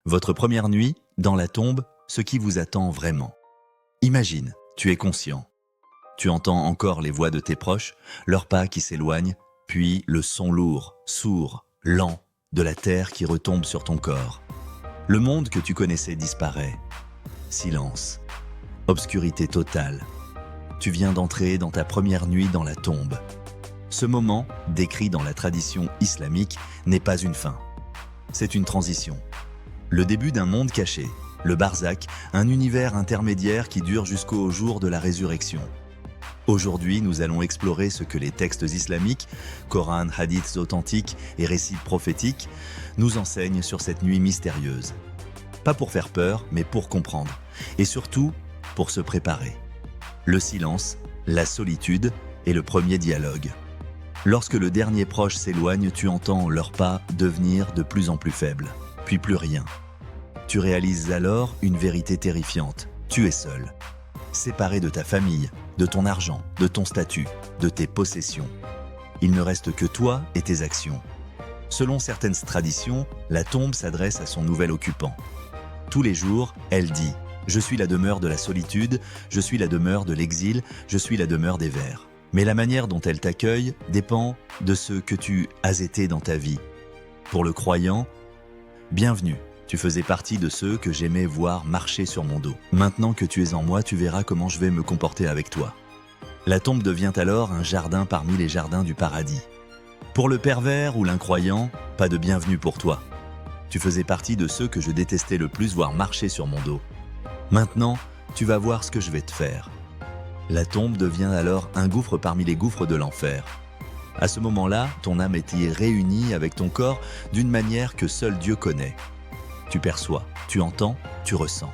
Votre première nuit, dans la tombe, ce qui vous attend vraiment. Imagine, tu es conscient. Tu entends encore les voix de tes proches, leurs pas qui s'éloignent, puis le son lourd, sourd, lent, de la terre qui retombe sur ton corps. Le monde que tu connaissais disparaît. Silence. Obscurité totale. Tu viens d'entrer dans ta première nuit dans la tombe. Ce moment, décrit dans la tradition islamique, n'est pas une fin. C'est une transition. Le début d'un monde caché, le barzakh, un univers intermédiaire qui dure jusqu'au jour de la résurrection. Aujourd'hui, nous allons explorer ce que les textes islamiques, Coran, hadiths authentiques et récits prophétiques, nous enseignent sur cette nuit mystérieuse. Pas pour faire peur, mais pour comprendre. Et surtout, pour se préparer. Le silence, la solitude et le premier dialogue. Lorsque le dernier proche s'éloigne, tu entends leurs pas devenir de plus en plus faibles, puis plus rien. Tu réalises alors une vérité terrifiante. Tu es seul. Séparé de ta famille, de ton argent, de ton statut, de tes possessions. Il ne reste que toi et tes actions. Selon certaines traditions, la tombe s'adresse à son nouvel occupant. Tous les jours, elle dit « Je suis la demeure de la solitude, je suis la demeure de l'exil, je suis la demeure des vers ». Mais la manière dont elle t'accueille dépend de ce que tu as été dans ta vie. Pour le croyant, bienvenue, tu faisais partie de ceux que j'aimais voir marcher sur mon dos. Maintenant que tu es en moi, tu verras comment je vais me comporter avec toi. La tombe devient alors un jardin parmi les jardins du paradis. Pour le pervers ou l'incroyant, pas de bienvenue pour toi. Tu faisais partie de ceux que je détestais le plus voir marcher sur mon dos. Maintenant, tu vas voir ce que je vais te faire. La tombe devient alors un gouffre parmi les gouffres de l'enfer. À ce moment-là, ton âme est réunie avec ton corps d'une manière que seul Dieu connaît. Tu perçois, tu entends, tu ressens.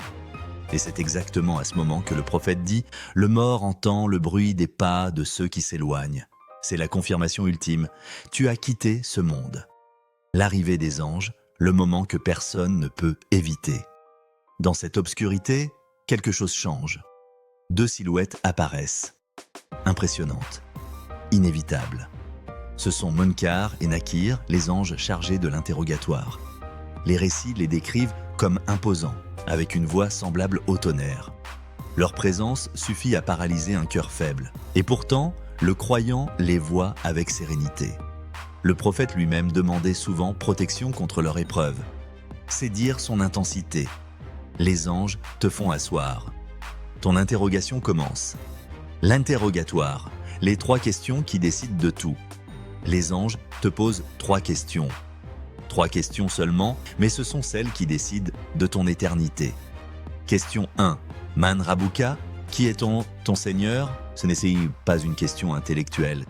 Et c'est exactement à ce moment que le prophète dit « Le mort entend le bruit des pas de ceux qui s'éloignent ». C'est la confirmation ultime. Tu as quitté ce monde. L'arrivée des anges, le moment que personne ne peut éviter. Dans cette obscurité, quelque chose change. Deux silhouettes apparaissent. Impressionnantes. Inévitables. Ce sont Munkar et Nakir, les anges chargés de l'interrogatoire. Les récits les décrivent comme imposants, avec une voix semblable au tonnerre. Leur présence suffit à paralyser un cœur faible. Et pourtant, le croyant les voit avec sérénité. Le prophète lui-même demandait souvent protection contre leur épreuve. C'est dire son intensité. Les anges te font asseoir. Ton interrogation commence. L'interrogatoire, les 3 questions qui décident de tout. Les anges te posent 3 questions. 3 questions seulement, mais ce sont celles qui décident de ton éternité. Question 1. Man Rabuka, qui est ton Seigneur? Ce n'était pas une question intellectuelle.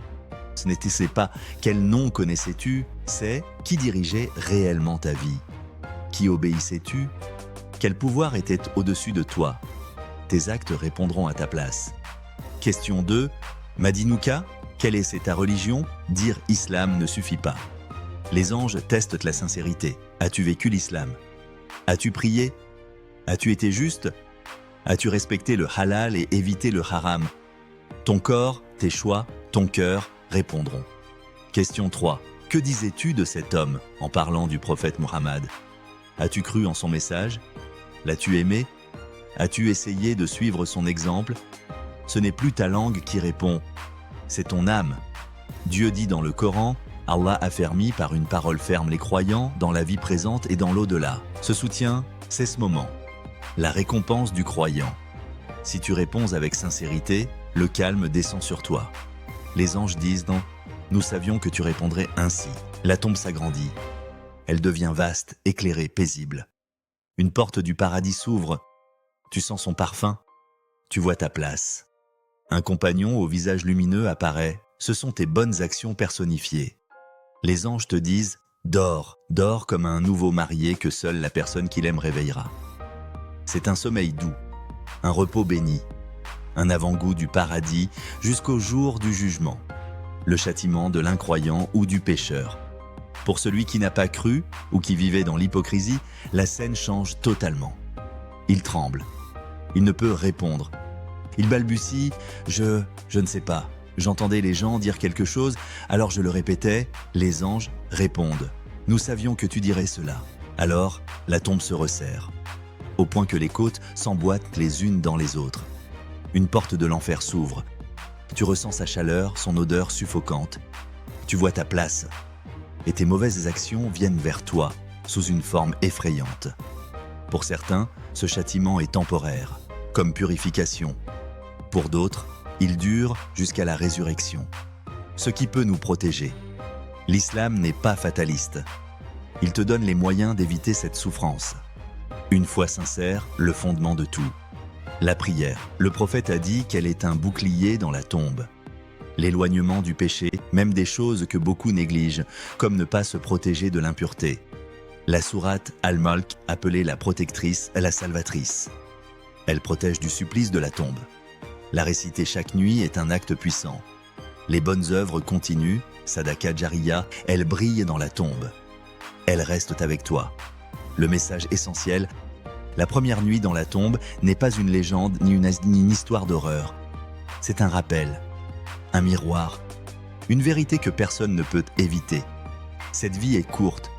Ce n'était pas quel nom connaissais-tu, c'est qui dirigeait réellement ta vie. Qui obéissais-tu? Quel pouvoir était au-dessus de toi? Tes actes répondront à ta place. Question 2. Madinouka, quelle est ta religion? Dire islam ne suffit pas. Les anges testent la sincérité. As-tu vécu l'islam? As-tu prié? As-tu été juste? As-tu respecté le halal et évité le haram? Ton corps, tes choix, ton cœur répondront. Question 3. Que disais-tu de cet homme en parlant du prophète Muhammad? As-tu cru en son message? L'as-tu aimé? As-tu essayé de suivre son exemple? Ce n'est plus ta langue qui répond, c'est ton âme. Dieu dit dans le Coran, Allah affermit par une parole ferme les croyants dans la vie présente et dans l'au-delà. Ce soutien, c'est ce moment. La récompense du croyant. Si tu réponds avec sincérité, le calme descend sur toi. Les anges disent dans « Nous savions que tu répondrais ainsi ». La tombe s'agrandit. Elle devient vaste, éclairée, paisible. Une porte du paradis s'ouvre. Tu sens son parfum. Tu vois ta place. Un compagnon au visage lumineux apparaît. Ce sont tes bonnes actions personnifiées. Les anges te disent « Dors, dors comme un nouveau marié que seule la personne qu'il aime réveillera ». C'est un sommeil doux, un repos béni, un avant-goût du paradis jusqu'au jour du jugement, le châtiment de l'incroyant ou du pécheur. Pour celui qui n'a pas cru ou qui vivait dans l'hypocrisie, la scène change totalement. Il tremble, il ne peut répondre. Il balbutie « je ne sais pas ». J'entendais les gens dire quelque chose, alors je le répétais, les anges répondent. Nous savions que tu dirais cela. Alors, la tombe se resserre, au point que les côtes s'emboîtent les unes dans les autres. Une porte de l'enfer s'ouvre. Tu ressens sa chaleur, son odeur suffocante. Tu vois ta place. Et tes mauvaises actions viennent vers toi, sous une forme effrayante. Pour certains, ce châtiment est temporaire, comme purification. Pour d'autres, il dure jusqu'à la résurrection. Ce qui peut nous protéger. L'islam n'est pas fataliste. Il te donne les moyens d'éviter cette souffrance. Une foi sincère, le fondement de tout. La prière. Le prophète a dit qu'elle est un bouclier dans la tombe. L'éloignement du péché, même des choses que beaucoup négligent, comme ne pas se protéger de l'impureté. La sourate Al-Mulk, appelée la protectrice, la salvatrice. Elle protège du supplice de la tombe. La réciter chaque nuit est un acte puissant. Les bonnes œuvres continuent, Sadaka Jariya, elles brillent dans la tombe. Elles restent avec toi. Le message essentiel, la première nuit dans la tombe n'est pas une légende ni une histoire d'horreur. C'est un rappel, un miroir, une vérité que personne ne peut éviter. Cette vie est courte.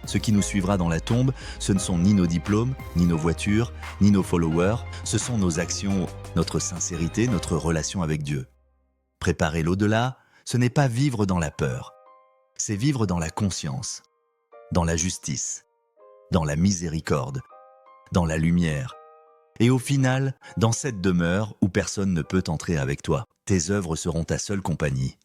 Ce qui nous suivra dans la tombe, ce ne sont ni nos diplômes, ni nos voitures, ni nos followers, ce sont nos actions, notre sincérité, notre relation avec Dieu. Préparer l'au-delà, ce n'est pas vivre dans la peur, c'est vivre dans la conscience, dans la justice, dans la miséricorde, dans la lumière. Et au final, dans cette demeure où personne ne peut entrer avec toi, tes œuvres seront ta seule compagnie.